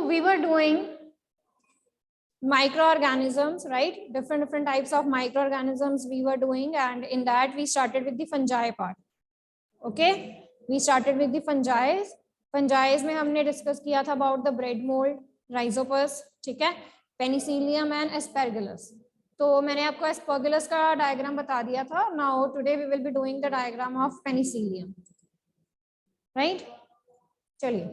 we were doing microorganisms, right? Different types of microorganisms we were doing, and in that we started with the fungi part. Okay, we started with the fungi. Fungi में हमने discuss किया था about the bread mold, rhizopus, ठीक है, Penicillium and एस्पेरगुलस. तो मैंने आपको एस्पेरगुलस का डायग्राम बता दिया था. Now today we will be doing the diagram of penicillium, right? चलिए,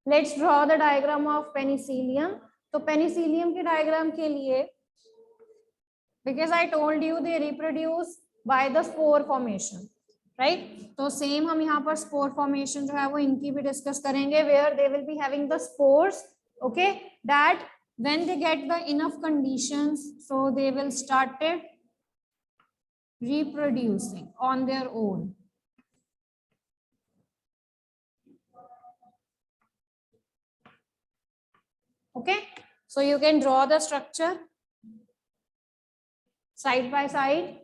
let's draw the diagram of penicillium. तो पेनिसिलियम के डायग्राम के लिए, because I told you they reproduce by the spore formation, right? तो same हम यहाँ पर spore formation जो है वो इनकी भी डिस्कस करेंगे, where they will be having the spores, okay, that when they get the enough conditions, so they will started reproducing on their own. Okay, so you can draw the structure side by side.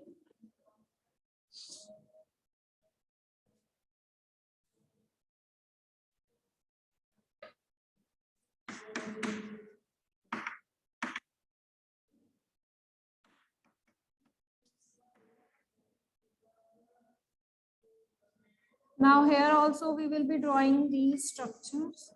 Now here also we will be drawing these structures.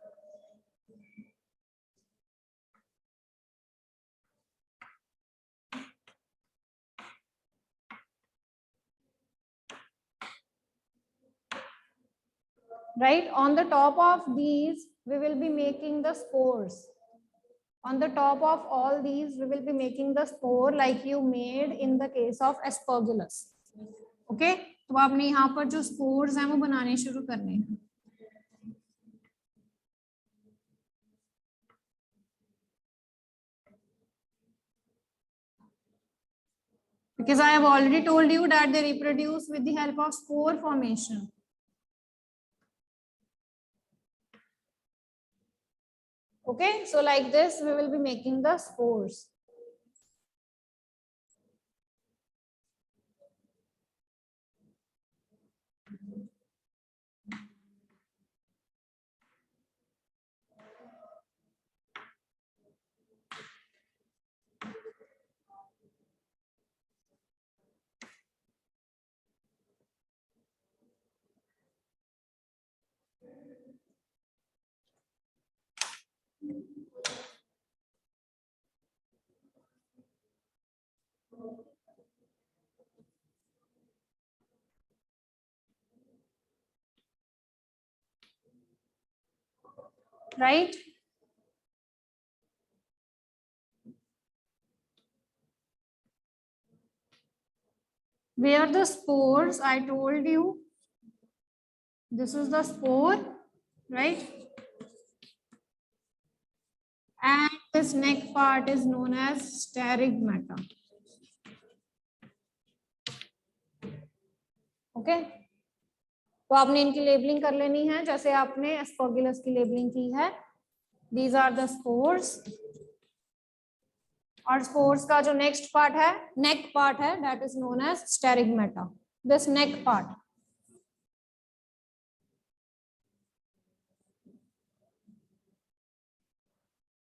Right, on the top of these we will be making the spores. On the top of all these we will be making the spore like you made in the case of aspergillus. Okay, तो आपने यहाँ पर जो spores हैं वो बनाने शुरू करने हैं. Because I have already told you that they reproduce with the help of spore formation. Okay, so like this we will be making the spores. Right? Where the spores, I told you, this is the spore, right? And this neck part is known as sterigmata. Okay? तो आपने इनकी labelling कर लेनी है जैसे आपने एस्पर्गिलस की labelling की है. These are the spores. और spores का जो नेक्स्ट पार्ट है, नेक पार्ट है, that is known as sterigmata. This neck part.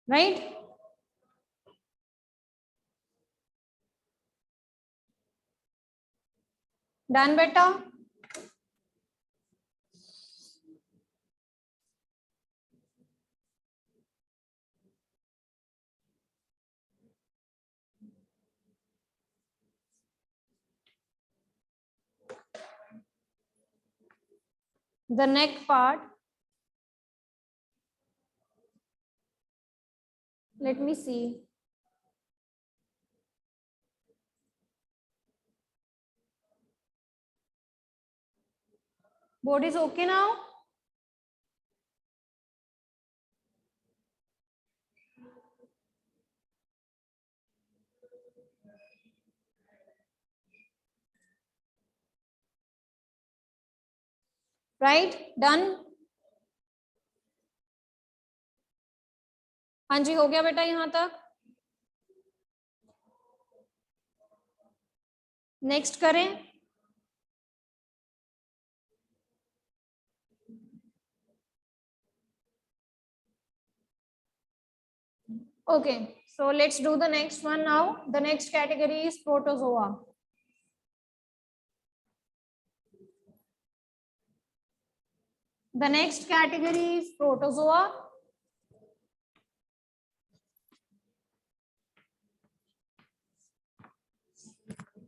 Right? Done, beta? The neck part. Let me see. Board is okay now? Right? Done? हाँ जी, हो गया बेटा यहाँ तक. नेक्स्ट करें। Okay, so let's do the next one now. The next category is protozoa. The next category is protozoa.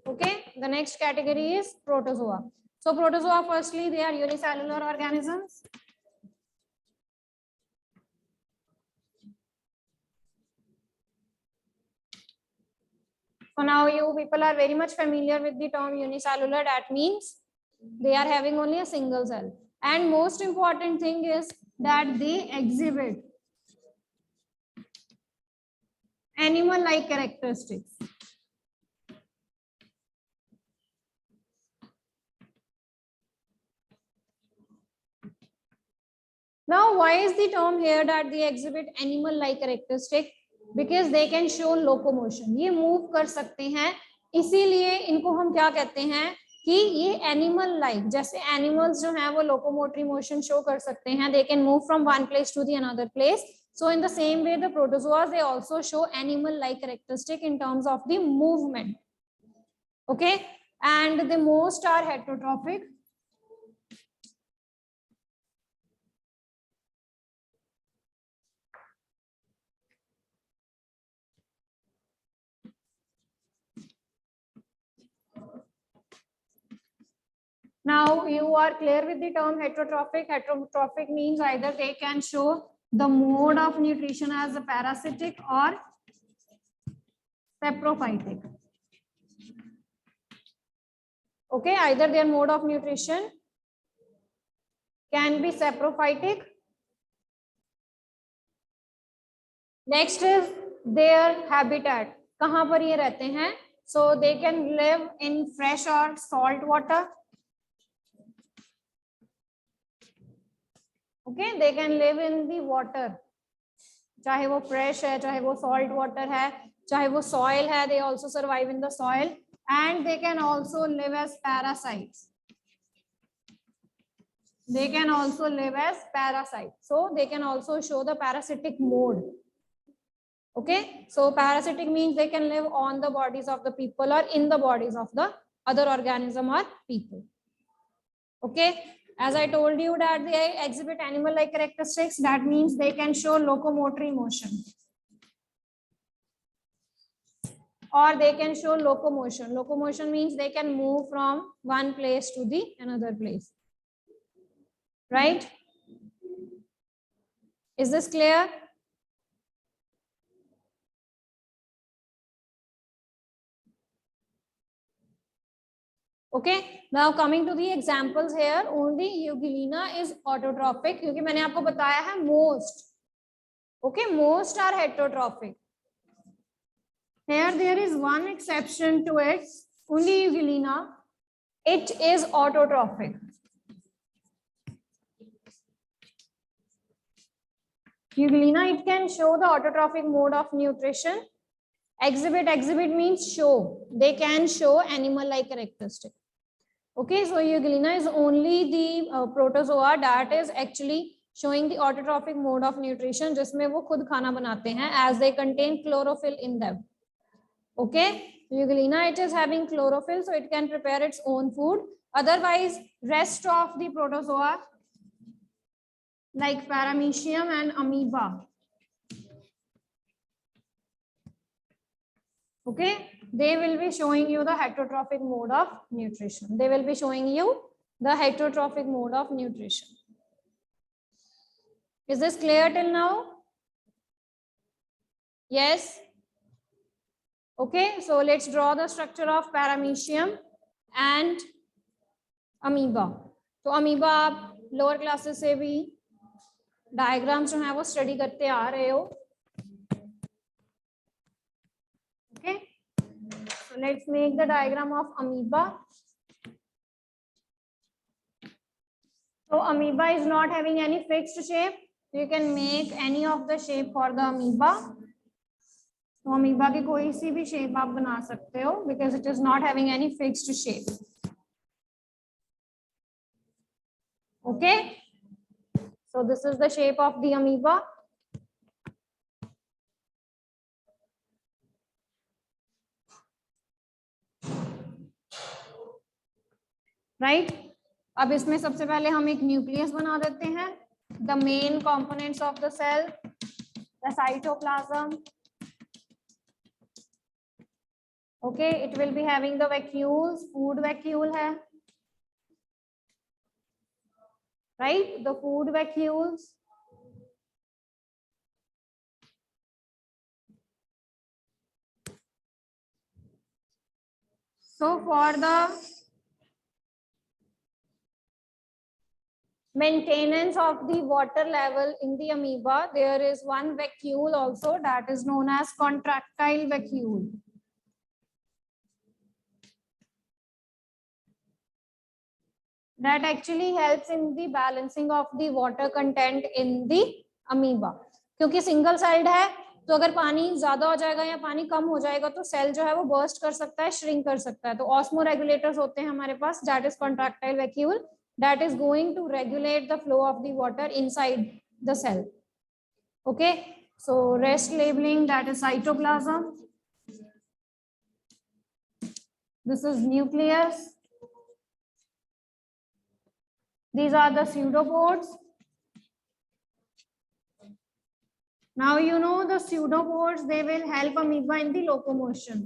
Okay, the next category is protozoa. So protozoa, firstly, they are unicellular organisms. So now you people are very much familiar with the term unicellular. That means they are having only a single cell. And most important thing is that they exhibit animal-like characteristics. Now, why is the term here that they exhibit animal-like characteristic? Because they can show locomotion. ये move कर सकते हैं, इसीलिए इनको हम क्या कहते हैं कि ये animal-like, जैसे animals जो हैं वो locomotory motion show कर सकते हैं. They can move from one place to the another place. So in the same way, the protozoa, they also show animal-like characteristic in terms of the movement. Okay, and the most are heterotrophic. Now you are clear with the term heterotrophic. Heterotrophic means either they can show the mode of nutrition as a parasitic or saprophytic. Okay, either their mode of nutrition can be saprophytic. Next is their habitat. कहाँ पर ये रहते हैं? So they can live in fresh or salt water. Okay, they can live in the water. चाहे वो fresh है, चाहे वो salt water है, चाहे वो soil है, they also survive in the soil, and they can also live as parasites. They can also live as parasites. So they can also show the parasitic mode. Okay, so parasitic means they can live on the bodies of the people or in the bodies of the other organism or people. Okay, as I told you that they exhibit animal-like characteristics, that means they can show locomotory motion. Or they can show locomotion. Locomotion means they can move from one place to the another place. Right? Is this clear? Okay, now coming to the examples here, only Euglena is autotrophic क्योंकि मैंने आपको बताया है most. Okay, most are heterotrophic. Here there is one exception to it, only Euglena, it is autotrophic. Euglena, it can show the autotrophic mode of nutrition. Exhibit means show. They can show animal-like characteristic. Okay, so Euglena is only the protozoa that is actually showing the autotrophic mode of nutrition, जिसमें वो खुद खाना बनाते हैं, as they contain chlorophyll in them. Okay, Euglena, it is having chlorophyll, so it can prepare its own food. Otherwise, rest of the protozoa like Paramecium and amoeba. Okay, they will be showing you the heterotrophic mode of nutrition. They will be showing you the heterotrophic mode of nutrition. Is this clear till now? Yes. Okay, so let's draw the structure of Paramecium and amoeba. तो amoeba आप lower classes से भी diagrams जो हैं वो study करते आ रहे हो. Okay, so let's make the diagram of amoeba. So amoeba is not having any fixed shape. You can make any of the shape for the amoeba. तो अमीबा की कोई सी भी शेप आप बना सकते हो because it is not having any fixed shape. Okay, so this is the shape of the amoeba. Right, अब इसमें सबसे पहले हम एक न्यूक्लियस बना देते हैं. The main components of the cell, the cytoplasm. Okay, it will be having the vacuoles. Food vacuole है, right, the food vacuoles. So for the maintenance of the water level in the amoeba, there is one vacuole also that is known as contractile vacuole. That actually helps in the balancing of the water content in the amoeba. क्योंकि single celled है तो अगर पानी ज्यादा हो जाएगा या पानी कम हो जाएगा तो सेल जो है वो बर्स्ट कर सकता है, श्रिंक कर सकता है. तो ऑस्मो रेगुलेटर्स होते हैं हमारे पास, that is contractile vacuole, that is going to regulate the flow of the water inside the cell. Okay, so rest labeling, that is cytoplasm. This is nucleus. These are the pseudopods. Now you know the pseudopods, they will help amoeba in the locomotion.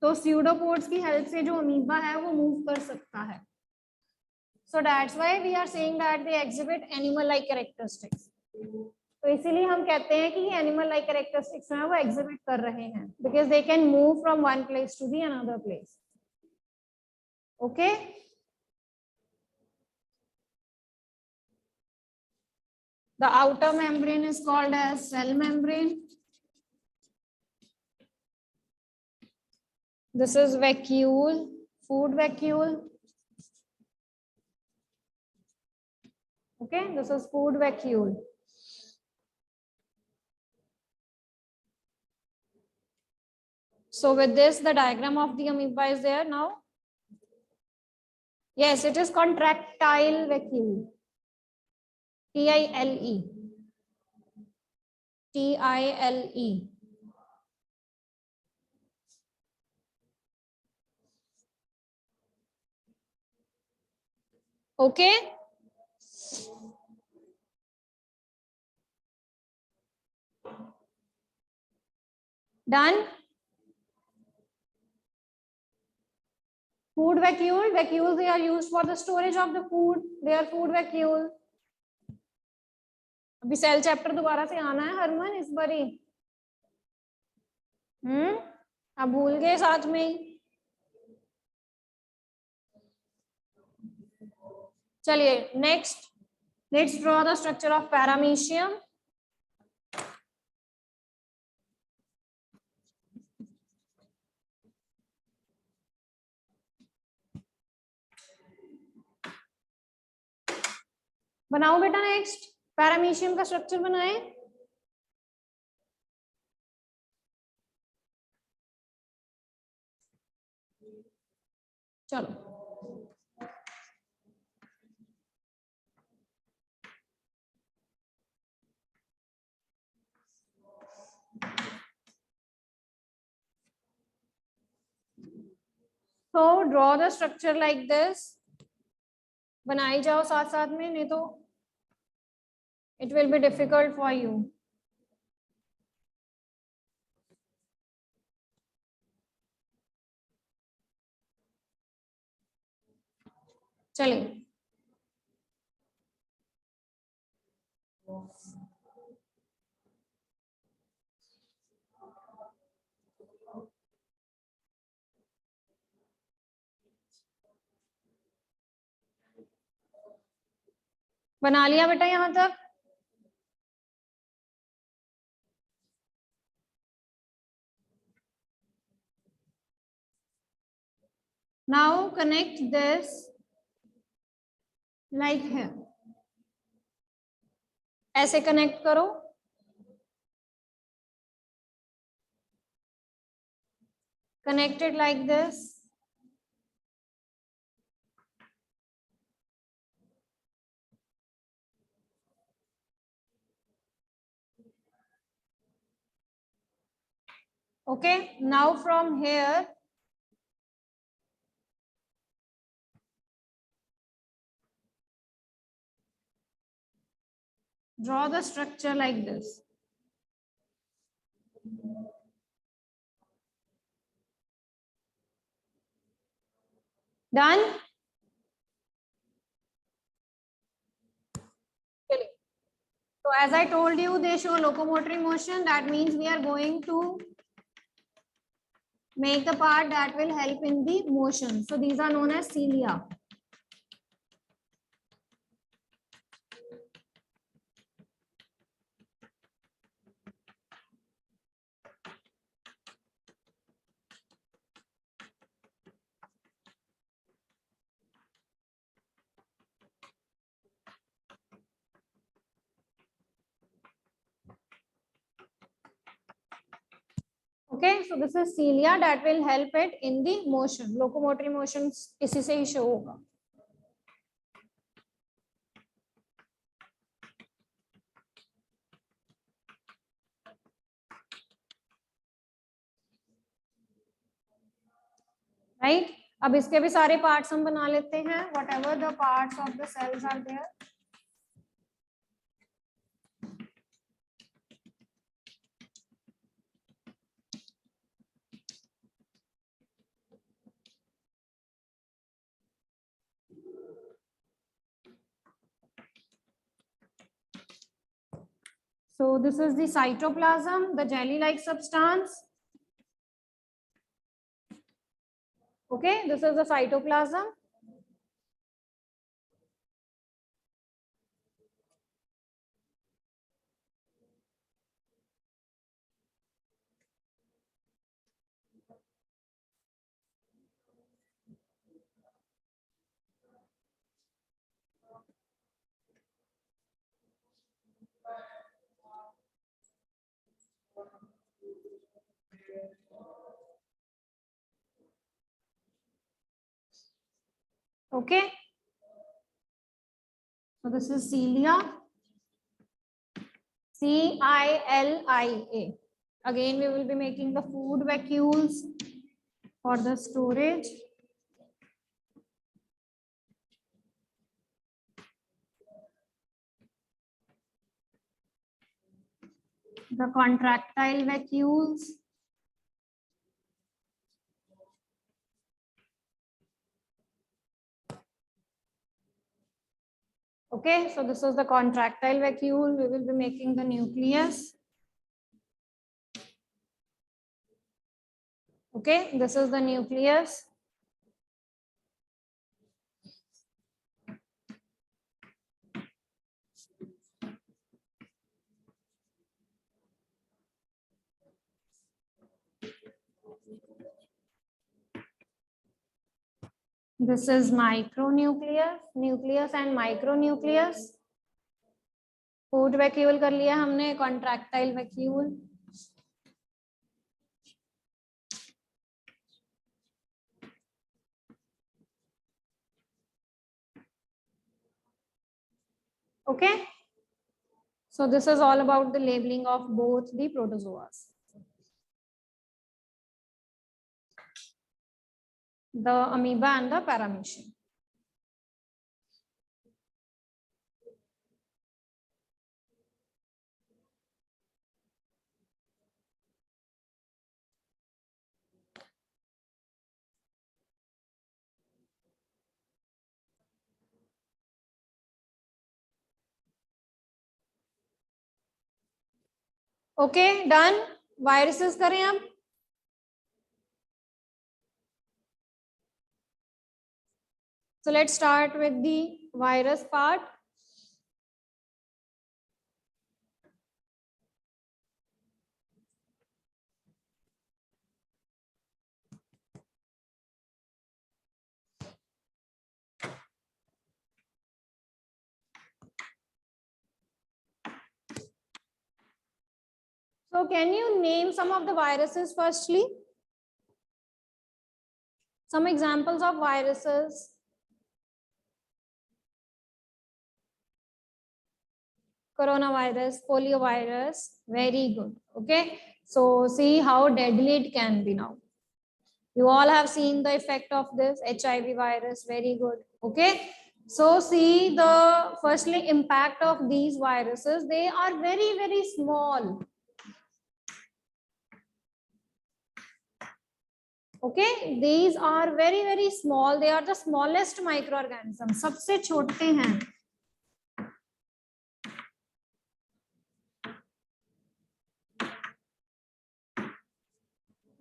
तो pseudopods की help से जो amoeba है वो move कर सकता है. So that's why we are saying that they exhibit animal-like characteristics. तो इसीलिए हम कहते हैं कि ये animal-like characteristics हैं वो exhibit कर रहे हैं because they can move from one place to the another place. Okay. The outer membrane is called as cell membrane. This is vacuole, food vacuole. Okay, this is food vacuole. So with this, the diagram of the amoeba is there now. Yes, it is contractile vacuole. T-I-L-E. T-I-L-E. Okay. Done. Food vacuole. Vacuoles, they are used for the storage of the food. They are food vacuole. अभी cell chapter दोबारा से आना है हरमन इस बारी. अब भूल गए साथ में ही. चलिए next, let's draw the structure of paramecium. बनाओ बेटा, नेक्स्ट पैरामीशियम का स्ट्रक्चर बनाए. चलो so draw the structure like this. बनाई जाओ साथ साथ में, नहीं तो it will be difficult for you. चलिए बना लिया बेटा यहां तक. Now connect this like here. ऐसे कनेक्ट करो. connected like this. Okay, now from here, draw the structure like this. Done? So as I told you, they show locomotory motion. That means we are going to make the part that will help in the motion. So these are known as cilia. Okay, so this is cilia that will help it in the motion. Locomotory motion इसी से ही show होगा. Right? अब इसके भी सारे parts हम बना लेते हैं. Whatever the parts of the cells are there. So this is the cytoplasm, the jelly-like substance. Okay, this is the cytoplasm. Okay. So this is cilia. CILIA. Again, we will be making the food vacuoles for the storage. The contractile vacuoles. Okay, so this is the contractile vacuole. We will be making the nucleus. Okay, this is the nucleus. This is micronucleus, nucleus and micronucleus. Food vacuole कर लिया हमने, contractile vacuole. Okay. So this is all about the labeling of both the protozoas. The amoeba and the paramecium. Okay, done. Viruses करें अब. So let's start with the virus part. So can you name some of the viruses firstly? Some examples of viruses. Coronavirus, poliovirus, very good. Okay, so see how deadly it can be now. You all have seen the effect of this HIV virus, very good. Okay, so see the firstly impact of these viruses. They are very, very small. Okay, these are very, very small. They are the smallest microorganisms. सबसे छोटे हैं.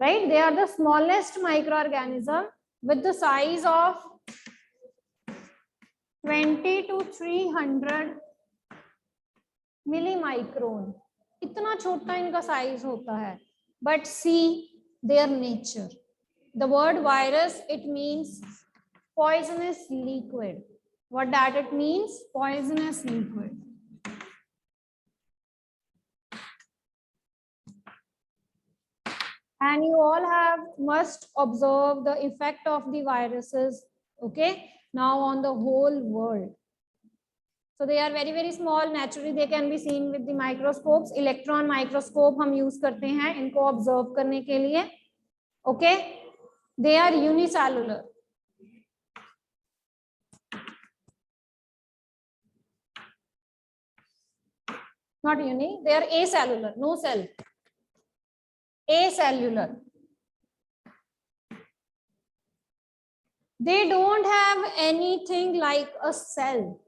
Right, they are the smallest microorganism with the size of 20 to 300 millimicron. इतना छोटा इनका size होता है. But see their nature. The word virus, it means poisonous liquid. What that it means? Poisonous liquid. And you all have must observe the effect of the viruses, okay, now on the whole world. So they are very, very small. Naturally, they can be seen with the microscopes. Electron microscope हम use करते हैं इनको observe करने के लिए. Okay, they are unicellular. Not uni, they are acellular, no cell. Acellular. They don't have anything like a cell.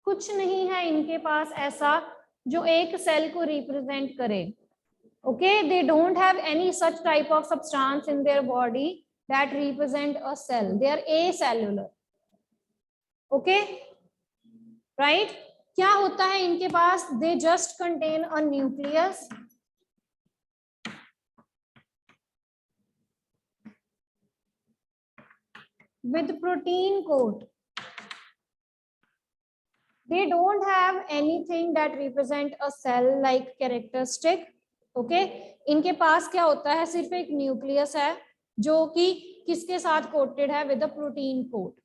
कुछ नहीं है इनके पास ऐसा जो एक सेल को रिप्रेजेंट करे. Okay, they don't have any such type of substance in their body that represent a cell. They are acellular. Okay, right? क्या होता है इनके पास? They just contain a nucleus. With protein coat. They don't have anything that represent a cell like characteristic. Okay, इनके पास क्या होता है? सिर्फ एक न्यूक्लियस है जो कि किसके साथ कोटेड है? With a protein coat.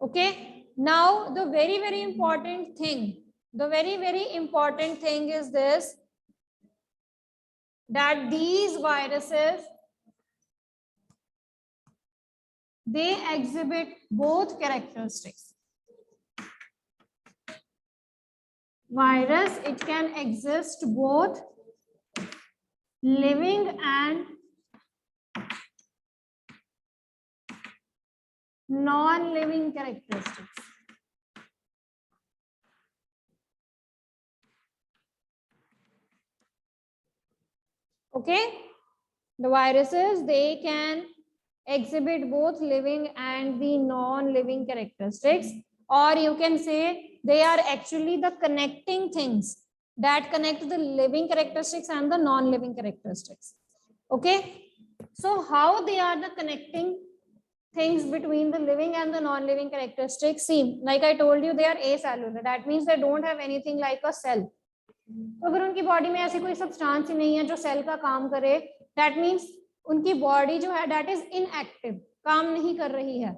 Okay, now the very, very important thing, is this, that these viruses, they exhibit both characteristics. Virus, it can exist both living and non-living characteristics. Okay, the viruses, they can exhibit both living and the non-living characteristics, or you can say they are actually the connecting things that connect the living characteristics and the non-living characteristics. Okay, so how they are the connecting things between the living and the non-living characteristics? See, like I told you, they are acellular. That means they don't have anything like a cell. तो अगर उनकी body में ऐसी कोई substance ही नहीं है जो cell का काम करे, that means उनकी बॉडी जो है that is inactive, काम नहीं कर रही है.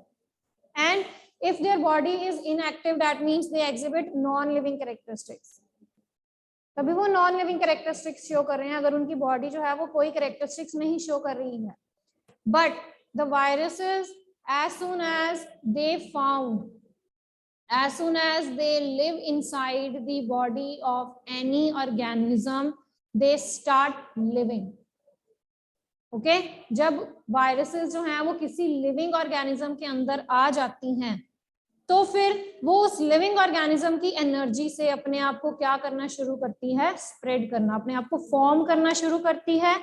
And if their body is inactive, that means they exhibit non-living characteristics. तभी वो non-living characteristics शो कर रहे हैं अगर उनकी बॉडी जो है वो कोई characteristics नहीं शो कर रही है. But the viruses, as soon as they live inside the body of any organism, they start living. Okay, जब viruses जो हैं वो किसी living organism के अंदर आ जाती हैं तो फिर वो उस living organism की energy से अपने आप को क्या करना शुरू करती है? Spread करना, अपने आप को form करना शुरू करती है.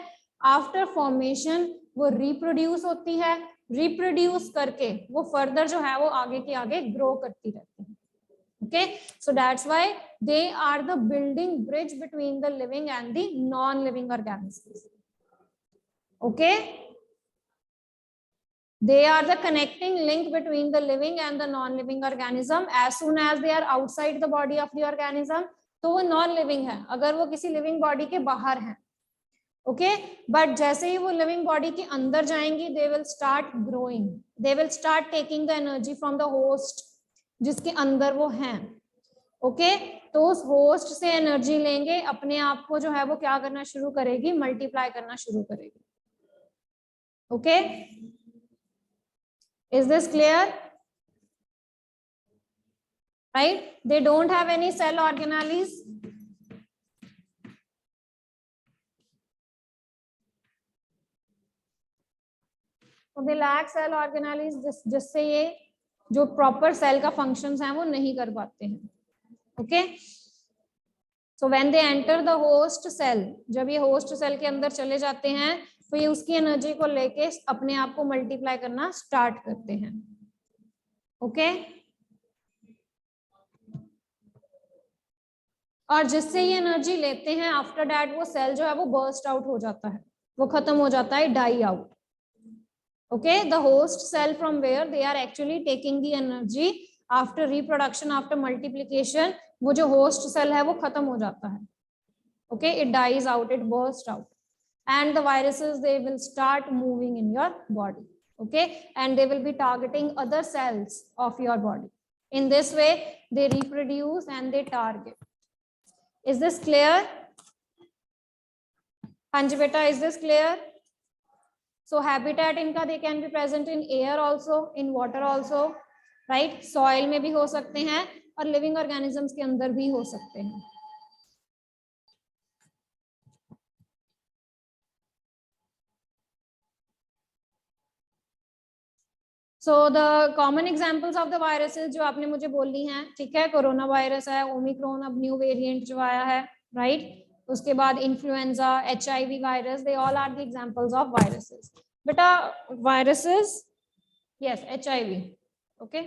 After formation वो reproduce होती है, reproduce करके वो further जो है वो आगे के आगे grow करती रहती है. Okay, so that's why they are the building bridge between the living and the non-living organisms. Okay, they are the connecting link between the living and the non-living organism. As soon as they are outside the body of the organism, तो वो non-living है. अगर वो किसी living body के बाहर है, okay but जैसे ही वो लिविंग बॉडी के अंदर जाएंगी they will start growing, they will start taking the energy from the host जिसके अंदर वो हैं। ओके तो उस होस्ट से एनर्जी लेंगे, अपने आप को जो है वो क्या करना शुरू करेगी, मल्टीप्लाई करना शुरू करेगी। Okay is this clear? right, they don't have any cell organelles, तो they lack cell organelles जिससे ये जो प्रॉपर सेल का फंक्शंस हैं वो नहीं कर पाते हैं। Okay so when they enter the host cell, जब ये होस्ट सेल के अंदर चले जाते हैं तो ये उसकी एनर्जी को लेके अपने आप को मल्टीप्लाई करना स्टार्ट करते हैं। ओके और जिससे ये एनर्जी लेते हैं आफ्टर दैट वो सेल जो है वो बर्स्ट आउट हो जाता है, वो खत्म हो जाता है, die out. Okay the host cell from where they are actually taking the energy after reproduction, after multiplication, वो जो होस्ट सेल है वो खत्म हो जाता है। Okay it dies out, it burst out and the viruses they will start moving in your body. Okay and they will be targeting other cells of your body. In this way they reproduce and they target. Is this clear? Hanji beta, is this clear? So habitat इनका they can be present in air also, in water also, right? Soil में भी हो सकते हैं और living organisms के अंदर भी हो सकते हैं। So the common examples of the viruses जो आपने मुझे बोली हैं, ठीक है, कोरोना वायरस है, ओमिक्रॉन अब न्यू वेरिएंट जो आया है, राइट, उसके बाद influenza, HIV virus, they all are the examples of viruses. बेटा viruses, yes, HIV, okay,